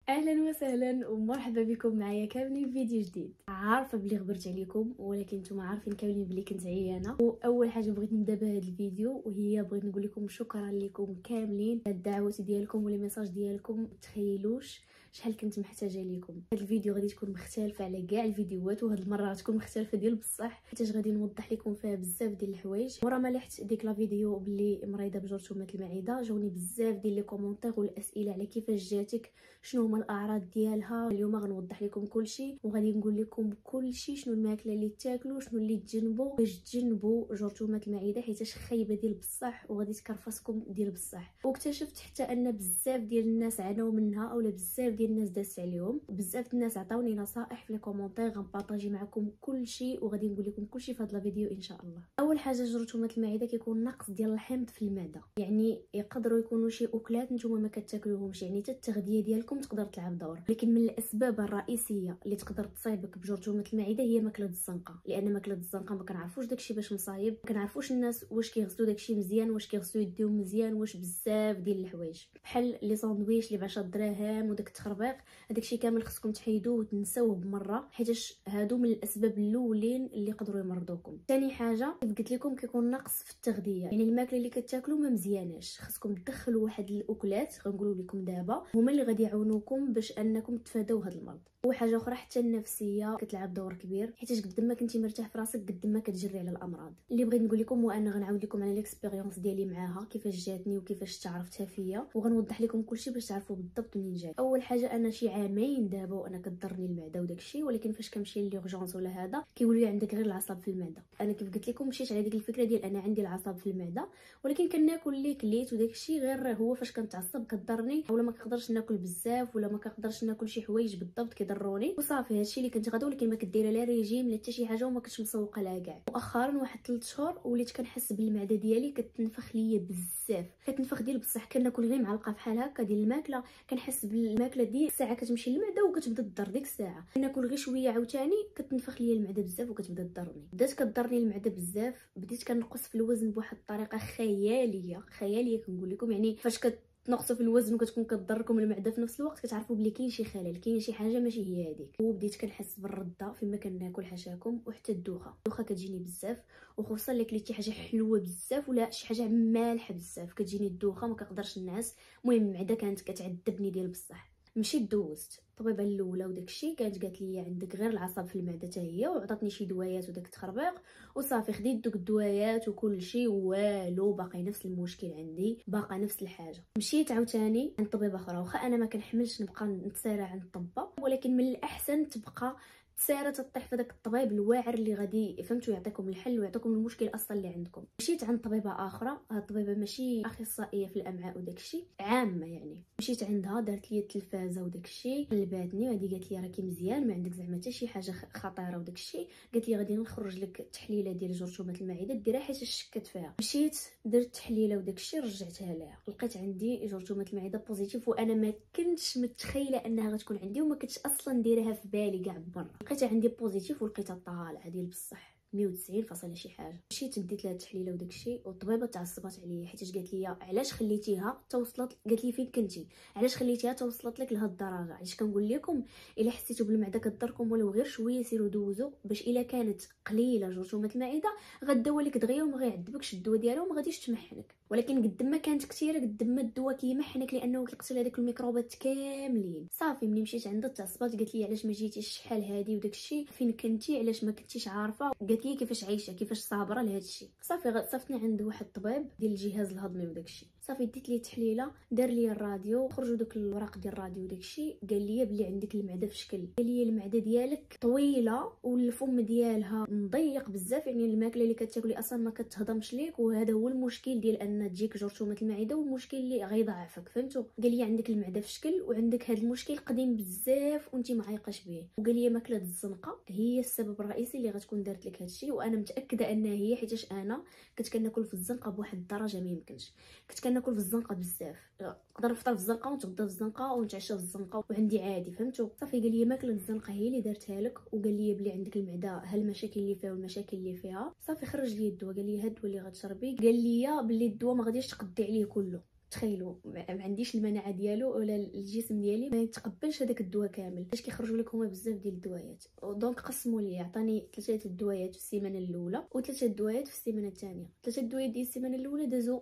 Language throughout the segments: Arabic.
اهلا وسهلا ومرحبا بكم معايا كاملين في فيديو جديد. عارفه بلي غبرت عليكم، ولكن نتوما عارفين كاملين بلي كنت عيانه. واول حاجه بغيت نبدا بهذا الفيديو وهي بغيت نقول لكم شكرا لكم كاملين. الدعوات ديالكم والميساج ديالكم متخيلوش شحال كنت محتاجه ليكم. هذا الفيديو غادي تكون مختلفه على كاع الفيديوهات، وهاد المره غتكون مختلفه ديال بصح، حيت غادي نوضح لكم فيها بزاف ديال الحوايج. ورا ما لحت ديك لا فيديو بلي مريضه بجرثومه المعده، جاوني بزاف ديال لي كومونتير والاسئله على كيفاش جاتك، شنو هما الاعراض ديالها. اليوم غنوضح لكم كلشي، وغادي نقول لكم كلشي شنو الماكله اللي تاكلوا، شنو اللي تجنبوا باش تجنبوا جرثومه المعده، حيتاش خايبه ديال بصح وغادي تكرفسكم ديال بصح. واكتشفت حتى ان بزاف ديال الناس عانوا منها، اولا بزاف ديال الناس دازت عليهم. بزاف الناس عطاوني نصائح في لي كومونتير، غنبارطاجي معكم كلشي وغادي نقول لكم كلشي في هذا الفيديو ان شاء الله. اول حاجه، جرثومه المعده كيكون نقص ديال الحمض في المعده، يعني يقدروا يكونوا شي اكلات نتوما ما كتاكلوهمش، يعني حتى التغذيه ديالكم تقدر تلعب دور. لكن من الاسباب الرئيسيه اللي تقدر تصايبك بجرثومه المعده هي ماكله الزنقه، لان ماكله الزنقه ما كنعرفوش داكشي باش مصايب، ما كنعرفوش الناس واش كيغسلوا داكشي مزيان، واش كيغسلوا يديهم مزيان، واش بزاف ديال الحوايج بحال لي ساندويتش اللي ب10 دراهم وداك التخربيق، هذاكشي كامل خصكم تحيدوه وتنسوه بمره، حيتاش هادو من الاسباب الاولين اللي يقدروا يمرضوكم. ثاني حاجه كيف قلت لكم كيكون نقص في التغذيه، يعني الماكله اللي كتاكلوا ما مزياناش، خصكم تدخلوا واحد الاكلات غنقولوا لكم دابا هما اللي غادي يعاونوكم باش انكم تفاداو هذا المرض. وحاجه اخرى، حتى النفسيه كتلعب دور كبير، حيت قد ما كنتي مرتاح في راسك قد ما كتجري على الامراض. اللي بغيت نقول لكم هو انا غنعاود لكم على ليكسبيريونس ديالي معاها، كيفاش جاتني وكيفاش تعرفتها فيا، وغنوضح لكم كلشي باش تعرفوا بالضبط منين جات. اول حاجه، انا شي عامين دابا وانا كضرني المعده وداكشي، ولكن فاش كنمشي لورجونس ولا هذا كيقولوا لي عندك غير العصب في المعده. انا كيف قلت لكم مشيت على ديك الفكره ديال انا عندي العصب في المعده، ولكن كناكل اللي كليت وداكشي، غير هو فاش كنتعصب كضرني، اولا ما كنقدرش ناكل بزاف، ولا ما كنقدرش ناكل شي حوايج بالضبط كيضروني، وصافي هادشي اللي كنت غادا. ولكن ما كدير لا ريجيم لا حتى شي حاجه، وما كنتش مسوقه لها كاع. مؤخرا واحد 3 شهور وليت كنحس بالمعده ديالي كتنفخ ليا بزاف، كتنفخ ديال بصح. كناكل غير معلقه بحال هكا ديال الماكله، كنحس بالماكله دي الساعه كتمشي للمعده وكتبدا تضر ديك الساعه. كناكل غير شويه عاوتاني كتنفخ ليا المعده بزاف وكتبدا تضرني. بدات كضرني المعده بزاف، بديت كنقص في الوزن بواحد الطريقه خياليه كنقول لكم. يعني فاش تنقصوا في الوزن وكتكون كضركم المعده في نفس الوقت، كتعرفوا بلي كاين شي خلل، كاين شي حاجه ماشي هي هذيك. وبديت كنحس بالرده فيما كناكل حاشاكم، وحتى الدوخه كتجيني بزاف، وخصوصا الا كليتي حاجه حلوه بزاف ولا شي حاجه مالحه بزاف كتجيني الدوخه، ما كنقدرش نعس. المهم المعده كانت كتعذبني ديال بصح. مشيت دوزت الطبيبه الاولى وداكشي، كانت قالت لي عندك غير العصب في المعده حتى هي، وعطاتني شي دوايات وداك التخربيق، وصافي خديت دوك الدوايات وكل شيء، والو باقي نفس المشكل عندي، باقا نفس الحاجه. مشيت عاوتاني عند طبيبه اخرى، واخا انا ما كنحملش نبقى نتسارع عند الطبه، ولكن من الاحسن تبقى تسارة تطيح في داك الطبيب الواعر اللي غادي فهمتوا يعطيكم الحل ويعطيكم المشكل اصلا اللي عندكم. مشيت عند طبيبه اخرى، هاد الطبيبه ماشي اخصائيه في الامعاء وداكشي، عامه يعني. مشيت عندها دارت لي التلفازه وداكشي، قلباتني وهادي قالت لي راكي مزيان، ما عندك زعما حتى شي حاجه خطيره وداكشي. قالت لي غادي نخرج لك التحليله ديال جرثومه المعده ديرها حيت شكت فيها. مشيت درت التحليله وداكشي، رجعتها لها، لقيت عندي جرثومه المعده بوزيتيف، وانا ما كنتش متخيله انها غتكون عندي، وما كنتش اصلا نديرها في بالي كاع برا. لقيتها عندي بوزيتيف، ولقيتها طالعه ديال بصح 190 فاصله شي حاجه. مشيت ديت لها التحليله وداكشي، والطبيبه تعصبات عليا حيت قالت لي علاش خليتيها توصلت، قالت لي فين كنتي، علاش خليتيها توصلت لك لهاد الدرجه. علاش كنقول لكم الا حسيتوا بالمعده كضركم ولو غير شويه سيروا دوزوا، باش الا كانت قليله جرثومه المعده غداوى لك دغيا وما غيعذبكش الدواء ديالها وما غاديش تمحنك. ولكن قد ما كانت كثيره قد ما الدواء كيمحنك، لانه كيقتل هذيك الميكروبات كاملين. صافي ملي مشيت عندها تعصبات، قالت لي علاش ما جيتيش شحال هادي وداكشي، فين كنتي، علاش ما كنتيش عارفه، قالت لي كيفاش عايشه كيفاش صابره لهذا الشيء. صافي صفتني عند واحد الطبيب ديال الجهاز الهضمي وداكشي. صافي ديت لي تحليله، دار لي الراديو، خرجوا دوك الوراق ديال الراديو وداكشي، قال لي بلي عندك المعده في شكل، قال لي المعده ديالك طويله والفم ديالها مضيق بزاف، يعني الماكله اللي كتاكلي اصلا ما كتهضمش ليك، وهذا هو المشكل ديال ان تجيك جرثومه المعده، والمشكل اللي غيضعفك فهمتوا. قال لي عندك المعده في شكل، وعندك هذا المشكل قديم بزاف وانت ما عايقاش به، وقال لي ماكله الزنقه هي السبب الرئيسي اللي غتكون دارت لك هذا الشيء. وانا متاكده انها هي، حيتاش انا كنت كناكل في الزنقه بواحد الدرجه ما يمكنش. كنت كناكل في الزنقه بزاف، نقدر نفطر في الزنقه ونتغدى في الزنقه ونتعشى في الزنقه وعندي عادي فهمتوا. صافي قال لي ماكله الزنقه هي اللي دارتها لك، وقال لي بلي عندك المعده ها المشاكل اللي فيها والمشاكل اللي فيها. صافي خرج لي الدواء، قال لي هاد الدواء اللي غتشربي، قال لي بلي الدواء ما غاديش تقدي عليه كله، تخيلوا ما عنديش المناعه ديالو ولا الجسم ديالي ما يتقبلش هذاك الدواء كامل، باش كيخرجوا لك هما بزاف ديال الدوايات. دونك قسموا لي، عطاني 3 الدوايات في السيمانه الاولى و3 الدوايات في السيمانه الثانيه. 3 الدوايات ديال السيمانه الاولى دازو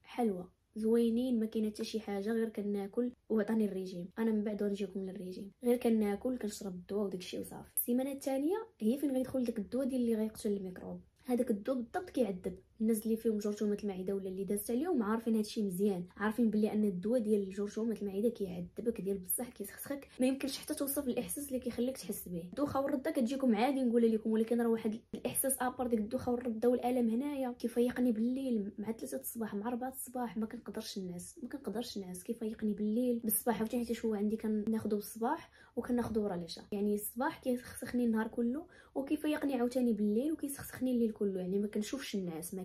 حلوه زوينين، ما كاينه حتى شي حاجه، غير كناكل وعطاني الريجيم. انا من بعد غنجيكم للريجيم، غير كناكل كنشرب الدواء وداكشي وصافي. السيمانه الثانيه هي فين غيدخل داك الدواء ديال اللي غيقتل الميكروب. هذاك الدواء بالضبط كيعذب الناس اللي فيهم جرثومه المعده ولا اللي دازت عليهم، عارفين هادشي مزيان، عارفين بلي ان الدواء ديال جرثومه المعده كيعذبك ديال بصح، كيسخسخك، ما يمكنش حتى توصف الاحساس اللي كيخليك تحس به. الدوخه والرده كتجيكم عادي نقول لكم، ولكن راه واحد الاحساس ابار ديك الدوخه والرده والالم هنايا كيفيقني بالليل مع 3 الصباح مع 4 الصباح. ما كنقدرش نعس كيفيقني بالليل بالصباح، عرفتي حيت هو عندي كناخذه بالصباح وكناخذه ورا العشاء. يعني الصباح كيسخسخني النهار كله وكيفيقني عاوتاني بالليل وكيسخسخني الليل كله. يعني ما كنشوفش الناس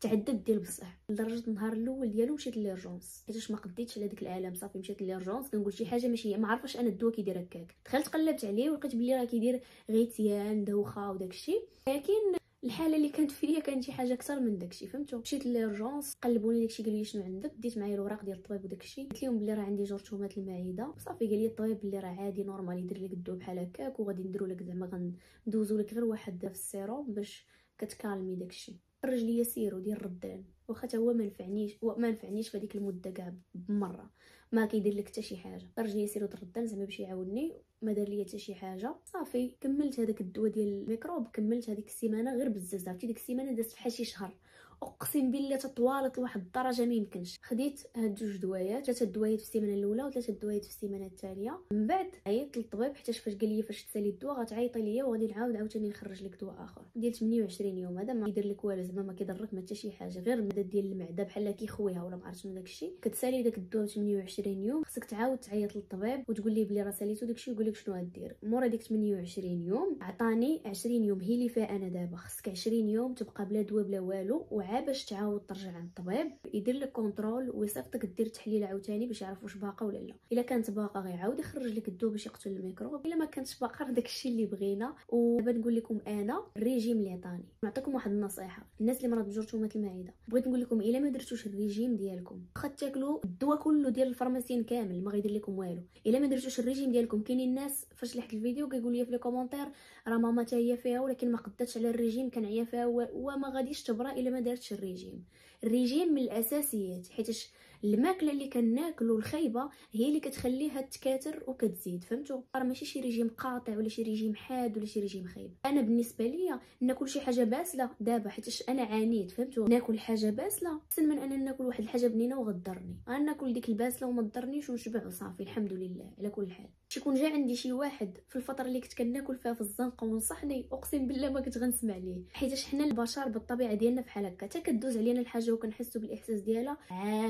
تعذب ديال بصح. لدرجه النهار الاول ديالو مشيت ليرجونس حيتاش ما قديتش على ديك الالم، صافي مشيت ليرجونس. كنقول شي حاجه ماشي، ما عارفاش انا الدواء كيدير هكاك. دخلت قلبت عليه ولقيت بلي راه كيدير غيتيان دوخه وداكشي، لكن الحاله اللي كانت فيا كانت شي حاجه اكثر من داكشي، فهمتوا. مشيت ليرجونس قلبوني داكشي، قال لي شنو عندك، ديت معايا الوراق ديال الطبيب وداكشي، قلت لهم بلي راه عندي جرثومه المعده. صافي قال لي الطبيب بلي راه عادي نورمال يدير لك الدواء بحال هكاك، وغادي نديروا لك زعما غندوزوا لك غير واحد في السيروم باش كتكالمي داكشي. خرج ليا سيرو ديال الردان، واخا حتى هو ما نفعنيش في هذيك المده كاع بمره، ما كيدير لك حتى شي حاجه. خرج ليا سيرو الردان زعما باش يعاوني، ما دار ليا حتى شي حاجه. صافي كملت هذاك الدواء ديال الميكروب، كملت هذيك السيمانه غير بزاف. عرفتي ديك السيمانه دازت بحال شي شهر، اقسم بالله تطوالت لواحد الدرجه ما يمكنش. خديت هاد 2 دوايات، 3 دوايات في السيمانه الاولى و3 دوايات في السيمانه الثانيه. من بعد عيطت للطبيب حيت فاش قال لي فاش تسالي الدواء غتعيطي ليا وغادي نعاود عاوتاني نخرج لك دواء اخر ديال 28 يوم. هذا ما يدير لك والو، زعما ما كيضرك ما حتى شي حاجه، غير المدد ديال المعده بحال كيخويها ولا ما عرفت شنو داكشي. كتسالي داك الدواء 28 يوم، خصك تعاود تعيط للطبيب وتقول ليه بلي راه ساليتو داكشي، ويقول لك شنو غدير. مورا ديك 28 يوم عطاني 20 يوم هي اللي فيها انا دابا. خصك 20 يوم تبقى بلا دواء بلا والو، وعا باش تعاود ترجع عند الطبيب يدير لك كونترول ويصيفطك دير تحليل عاوتاني باش يعرف واش باقا ولا لا. الا كانت باقا غيعاود يخرج لك الدواء باش يقتل الميكروب، الا ما كانتش باقا راه داكشي اللي بغينا. ودابا نقول لكم انا الريجيم اللي عطاني، نعطيكم واحد النصيحه الناس اللي مرض بجرثومه المعده. بغيت نقول لكم الا ما درتوش الريجيم ديالكم، واخا تاكلوا الدواء كله ديال الفارماسيين كامل ما غيدير لكم والو. الا ما درتوش الريجيم ديالكم، كاينين الناس فاش لحت الفيديو كيقول لي في لي كومونتير راه ماما حتى هي فيها ولكن ما قداتش على الريجيم، كنعيا فيها وما غاديش تبرا الا ما دارتش الريجيم. الريجيم من الاساسيات، حيتاش الماكله اللي كناكلوا الخايبه هي اللي كتخليها تكاثر وكتزيد، فهمتوا. راه ماشي شي ريجيم قاطع ولا شي ريجيم حاد ولا شي ريجيم خايب. انا بالنسبه ليا ناكل شي حاجه باسله دابا حيتاش انا عانيت، فهمتوا. ناكل حاجه باسله احسن من انا ناكل واحد الحاجه بنينه وغضرني. انا ناكل ديك الباسله وما تضرنيش ونشبع وصافي الحمد لله على كل حال. شكون جا عندي شي واحد في الفتره اللي كنت كناكل فيها في الزنقه ونصحني، اقسم بالله ما كنت غنسمع ليه، حيتاش حنا البشر بالطبيعه ديالنا بحال هكا، حتى كدوز علينا الحاجه وكنحسوا بالاحساس ديالها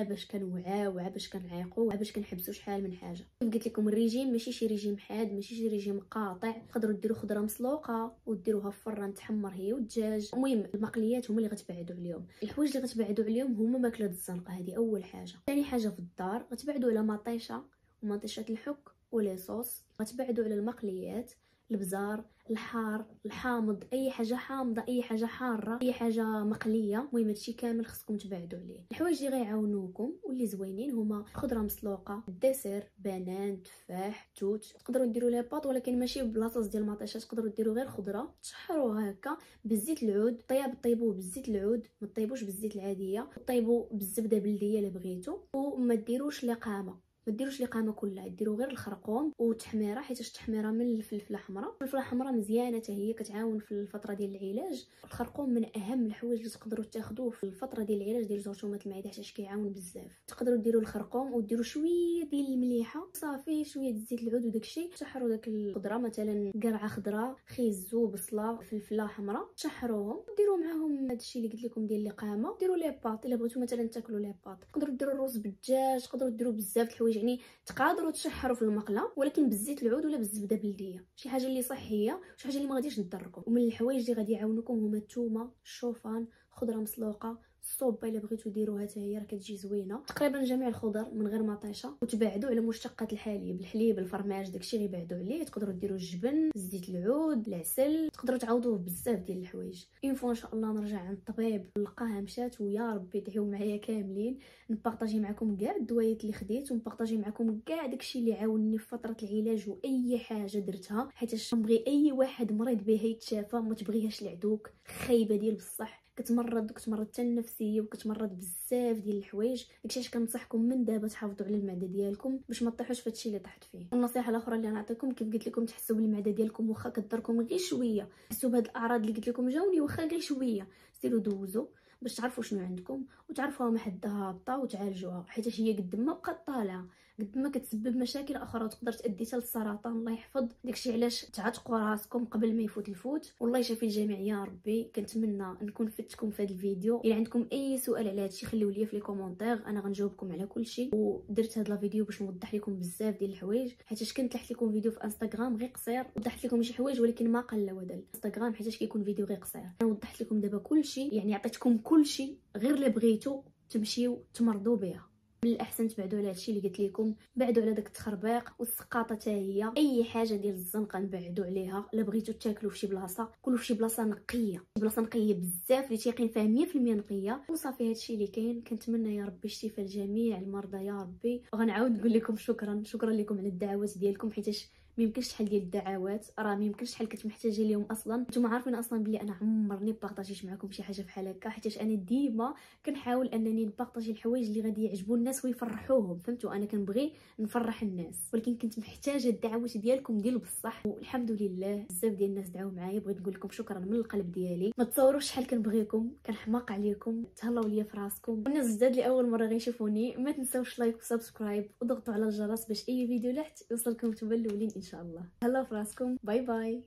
باش كنوعاو باش كنعيقوا باش كنحبسوا شحال من حاجه. قلت لكم الريجيم ماشي شي ريجيم حاد، ماشي شي ريجيم قاطع. تقدروا ديروا خضره مسلوقه وديروها في الفران تحمر هي والدجاج. المهم المقليات هما اللي غتبعدوا عليهم. الحوايج اللي غتبعدوا عليهم هما ماكله الزنقه، هذه اول حاجه. ثاني حاجه في الدار غتبعدوا على مطيشه ومطيشه الحك ولي صوص. غتبعدوا على المقليات، البزار، الحار، الحامض، اي حاجه حامضه، اي حاجه حاره، اي حاجه مقليه. المهم هادشي كامل خصكم تبعدوا عليه. الحوايج اللي غيعاونوكم واللي زوينين هما خضره مسلوقه، الدسر، بنان، تفاح، توت. تقدروا ديروا لي باط ولكن ماشي بلاصه ديال المطيشه، تقدروا ديروا غير خضره تشحروها هكا بالزيت العود. طيبوه بالزيت العود، ما طيبوش بالزيت العاديه. طيبوا بالزبده بلديه الا بغيتو، وما ديروش لقامه، ما ديروش لقامه كلها، ديروا غير الخرقوم والتحميره، حيت التحميره من الفلفله حمراء. الفلفله حمراء مزيانه حتى هي كتعاون في الفتره ديال العلاج. الخرقوم من اهم الحوايج اللي تقدروا تاخذوه في الفتره ديال العلاج ديال جرثومه المعده، حيت كيعاون بزاف. تقدروا ديروا الخرقوم وديروا شويه ديال المليحه صافي، شويه ديال زيت العود وداكشي. تشحروا داك الخضره، مثلا قرعه خضراء، خيزو، بصله، فلفله حمراء، تشحروهم وديروا معاهم هادشي اللي قلت لكم ديال اللقامه. ديروا لي باط الا بغيتو مثلا تاكلوا لي باط. تقدروا ديروا الرز بالدجاج، تقدروا ديروا بزاف الحوايج. يعني تقادروا تشحروا في المقله ولكن بالزيت العود ولا بالزبده بلديه، شي حاجه اللي صحيه، شي حاجه اللي ما غاديش تضركم. ومن الحوايج اللي غادي يعاونوكم هما الثومه، الشوفان، خضره مسلوقه، الصوبه الا بغيتو ديروها حتى هي راه كتجي زوينه. تقريبا جميع الخضر من غير ما طيشه، وتبعدوا على مشتقات الحليب الفرماج داكشي غيبعدوا عليه. تقدروا ديروا الجبن، زيت العود، العسل، تقدروا تعوضوه بزاف ديال الحوايج. اون فوا ان شاء الله نرجع عند الطبيب نلقاها مشات، ويا ربي دعيو معايا كاملين نبارطاجي معكم كاع الدوايات اللي خديت، ونبارطاجي معكم كاع داكشي اللي عاونني في فتره العلاج واي حاجه درتها، حيت نبغي اي واحد مريض بها يتشافى، ما تبغيهاش لعدوك. خايبه ديال بصح كتمرض حتى النفسيه، وكتمرض بزاف ديال الحوايج. داكشي علاش كنصحكم من دابا تحافظوا على المعده ديالكم باش ما تطيحوش في هادشي اللي طحت فيه. والنصيحه الاخرى اللي نعطيكم كيف قلت لكم، تحسوا بالمعده ديالكم واخا كضركم غير شويه، تحسوا بهاد الاعراض اللي قلت لكم جاوني واخا غير شويه، سيروا دوزوا باش تعرفوا شنو عندكم وتعرفوها ما حد هابطه وتعالجوها، حيت هي قد ما بقات طالعه قد ما كتسبب مشاكل اخرى وتقدر تؤدي حتى للسرطان. الله يحفظ. داكشي علاش تعاتقوا راسكم قبل ما يفوت الفوت. والله يشافي الجميع يا ربي. كنتمنى نكون فدتكم في هذا الفيديو. الا عندكم اي سؤال على هادشي خليوه لي في لي كومونتير، انا غنجاوبكم على كل شيء. ودرت هذا الفيديو باش نوضح لكم بزاف ديال الحوايج، حيت كنت لحت لكم فيديو في انستغرام غير قصير وضحت لكم شي حوايج، ولكن ما قل ودل انستغرام حيت كيكون فيديو غير قصير. انا وضحت لكم دابا كل شيء، يعني عطيتكم كل شيء غير اللي بغيتو تمشيو تمرضوا بها. من الاحسن تبعدوا على هادشي اللي قلت لكم، بعدوا على داك التخربيق والسقاطه حتى هي. اي حاجه ديال الزنقه نبعدوا عليها. الا بغيتو تاكلوا في شي بلاصه كلوا في شي بلاصه نقيه، بلاصه نقيه بزاف اللي تيقين فيها 100% نقيه. وصافي هادشي اللي كاين. كنتمنى يا ربي الشفاء لجميع المرضى يا ربي. وغنعاود نقول لكم شكرا لكم على الدعوات ديالكم، حيت ميمكنش شحال ديال الدعوات، راه ميمكنش شحال كنت محتاجه ليهم اصلا. نتوما عارفين اصلا بلي انا عمرني بارطاجيت معكم شي حاجه بحال هكا، حيت انا ديما كنحاول انني نبارطاجي الحوايج اللي غادي يعجبوا الناس ويفرحوهم، فهمتوا؟ انا كنبغي نفرح الناس، ولكن كنت محتاجه الدعوات ديالكم ديال بصح. والحمد لله بزاف ديال الناس دعاو معايا. بغيت نقول لكم شكرا من القلب ديالي. ما تصوروش شحال كنبغيكم، كنحماق عليكم. تهلاو ليا في راسكم. والناس الجداد اللي اول مره غيشوفوني ما تنساوش لايك وسبسكرايب وضغطوا على الجرس باش اي فيديو لحت يوصلكم نتوما الاولين ان شاء الله. هلا في راسكم. باي باي.